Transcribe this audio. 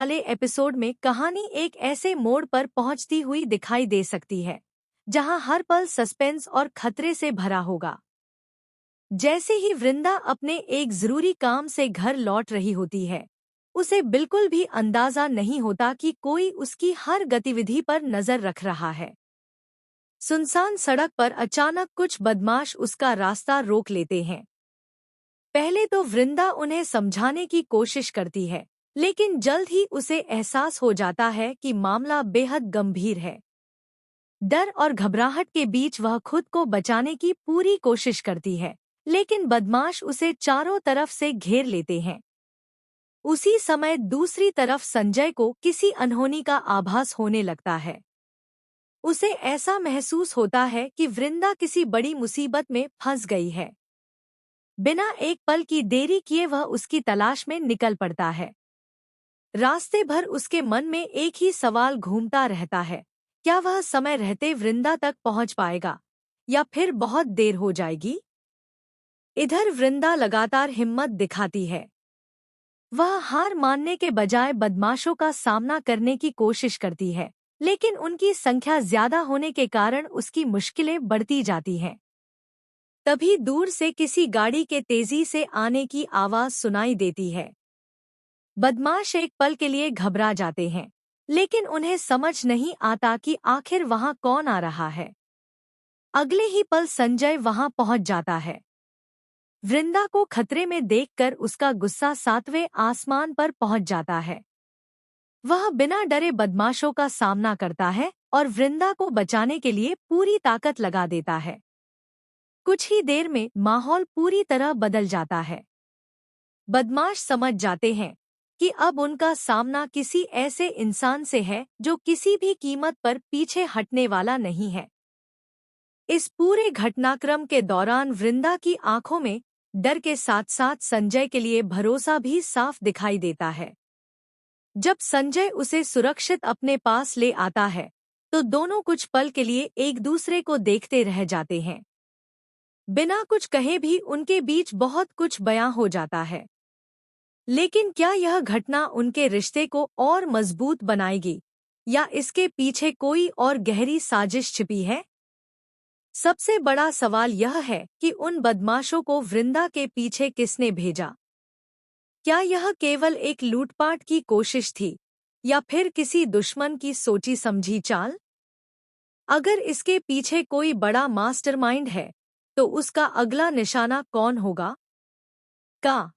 वाले एपिसोड में कहानी एक ऐसे मोड़ पर पहुंचती हुई दिखाई दे सकती है जहां हर पल सस्पेंस और खतरे से भरा होगा। जैसे ही वृंदा अपने एक जरूरी काम से घर लौट रही होती है, उसे बिल्कुल भी अंदाजा नहीं होता कि कोई उसकी हर गतिविधि पर नजर रख रहा है। सुनसान सड़क पर अचानक कुछ बदमाश उसका रास्ता रोक लेते हैं। पहले तो वृंदा उन्हें समझाने की कोशिश करती है, लेकिन जल्द ही उसे एहसास हो जाता है कि मामला बेहद गंभीर है। डर और घबराहट के बीच वह खुद को बचाने की पूरी कोशिश करती है, लेकिन बदमाश उसे चारों तरफ से घेर लेते हैं। उसी समय दूसरी तरफ संजय को किसी अनहोनी का आभास होने लगता है। उसे ऐसा महसूस होता है कि वृंदा किसी बड़ी मुसीबत में फंस गई है। बिना एक पल की देरी किए वह उसकी तलाश में निकल पड़ता है। रास्ते भर उसके मन में एक ही सवाल घूमता रहता है, क्या वह समय रहते वृंदा तक पहुंच पाएगा या फिर बहुत देर हो जाएगी। इधर वृंदा लगातार हिम्मत दिखाती है। वह हार मानने के बजाय बदमाशों का सामना करने की कोशिश करती है, लेकिन उनकी संख्या ज्यादा होने के कारण उसकी मुश्किलें बढ़ती जाती हैं। तभी दूर से किसी गाड़ी के तेजी से आने की आवाज सुनाई देती है। बदमाश एक पल के लिए घबरा जाते हैं, लेकिन उन्हें समझ नहीं आता कि आखिर वहां कौन आ रहा है। अगले ही पल संजय वहां पहुंच जाता है। वृंदा को खतरे में देखकर उसका गुस्सा सातवें आसमान पर पहुंच जाता है। वह बिना डरे बदमाशों का सामना करता है और वृंदा को बचाने के लिए पूरी ताकत लगा देता है। कुछ ही देर में माहौल पूरी तरह बदल जाता है। बदमाश समझ जाते हैं कि अब उनका सामना किसी ऐसे इंसान से है जो किसी भी कीमत पर पीछे हटने वाला नहीं है। इस पूरे घटनाक्रम के दौरान वृंदा की आंखों में डर के साथ साथ संजय के लिए भरोसा भी साफ दिखाई देता है। जब संजय उसे सुरक्षित अपने पास ले आता है, तो दोनों कुछ पल के लिए एक दूसरे को देखते रह जाते हैं। बिना कुछ कहे भी उनके बीच बहुत कुछ बयां हो जाता है। लेकिन क्या यह घटना उनके रिश्ते को और मजबूत बनाएगी या इसके पीछे कोई और गहरी साजिश छिपी है? सबसे बड़ा सवाल यह है कि उन बदमाशों को वृंदा के पीछे किसने भेजा। क्या यह केवल एक लूटपाट की कोशिश थी या फिर किसी दुश्मन की सोची समझी चाल? अगर इसके पीछे कोई बड़ा मास्टरमाइंड है, तो उसका अगला निशाना कौन होगा? का